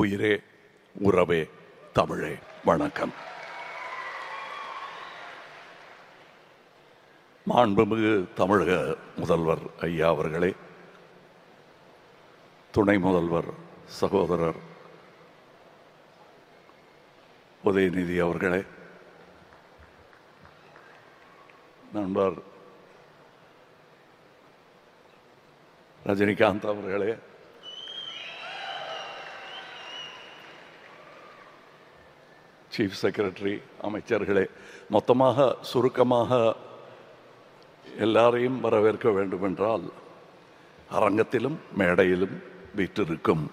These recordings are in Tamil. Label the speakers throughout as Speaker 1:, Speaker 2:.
Speaker 1: உயிரே உறவே தமிழே வணக்கம். மாண்புமிகு தமிழக முதல்வர் ஐயா அவர்களே, துணை முதல்வர் சகோதரர் உதயநிதி அவர்களே, நண்பர் ரஜினிகாந்த் அவர்களே, சீஃப் செக்ரட்டரி, அமைச்சர்களே, மொத்தமாக சுருக்கமாக எல்லாரையும் வரவேற்க வேண்டுமென்றால் அரங்கத்திலும் மேடையிலும் வீற்றிருக்கும்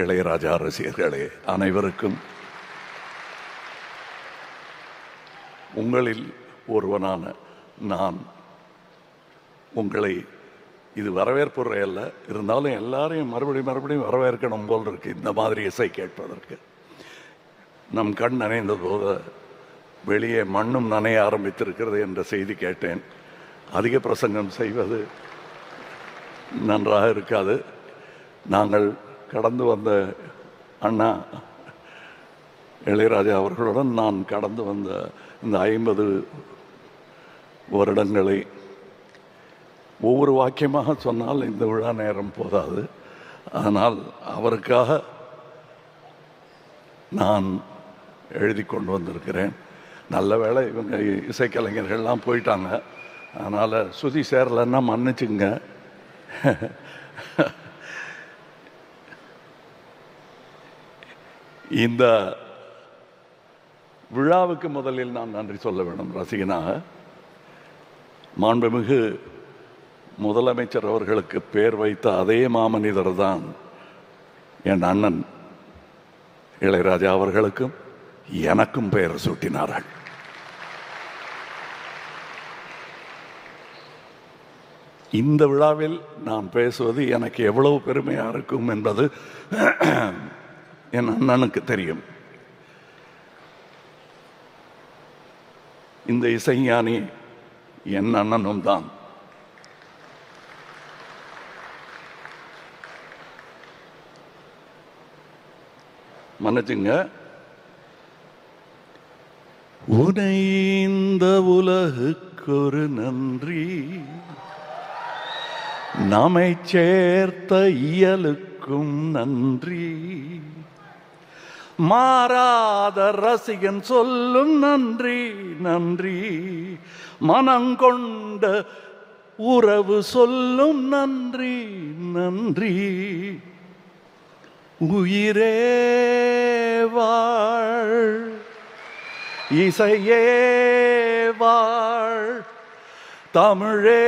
Speaker 1: இளையராஜா ரசிகர்களே அனைவருக்கும் உங்களில் ஒருவனான நான் உங்களை, இது வரவேற்புரை அல்ல, இருந்தாலும் எல்லாரையும் மறுபடியும் வரவேற்கணும் போல் இருக்கு இந்த மாதிரி இசை கேட்பதற்கு. நம் கண் நனைந்த போது வெளியே மண்ணும் நனைய ஆரம்பித்திருக்கிறது என்ற செய்தி கேட்டேன். அதிக பிரசங்கம் செய்வது நன்றாக இருக்காது. நாங்கள் கடந்து வந்த அண்ணா இளையராஜா அவர்களுடன் நான் கடந்து வந்த இந்த 50 வருடங்களை ஒவ்வொரு வாக்கியமாக சொன்னால் இந்த விழா நேரம் போதாது. ஆனால் அவருக்காக நான் எழுதி கொண்டு வந்திருக்கிறேன். நல்ல வேளை இவங்க இசைக்கலைஞர்கள்லாம் போயிட்டாங்க, அதனால் சுதி சேரலைன்னா மன்னிச்சுங்க. இந்த விழாவுக்கு முதலில் நான் நன்றி சொல்ல வேண்டும். ரசிகனாக மாண்புமிகு முதலமைச்சர் அவர்களுக்கு பேர் வைத்த அதே மாமனிதர் தான் என் அண்ணன் இளையராஜா அவர்களுக்கும் எனக்கும் பெயர் சூட்டினார்கள். இந்த விழாவில் நான் பேசுவது எனக்கு எவ்வளவு பெருமையாக இருக்கும் என்பது என் அண்ணனுக்கு தெரியும். இந்த இசைஞானி என் அண்ணனும் தான். மன்னிச்சுங்க. உனை இந்த உலகுக்கொரு நன்றி, நம்மை சேர்த்த இயலுக்கும் நன்றி, மாறாத ரசிகன் சொல்லும் நன்றி நன்றி, மனங்கொண்ட உறவு சொல்லும் நன்றி நன்றி, உயிரே வாழ், இசையே வாழ், தமிழே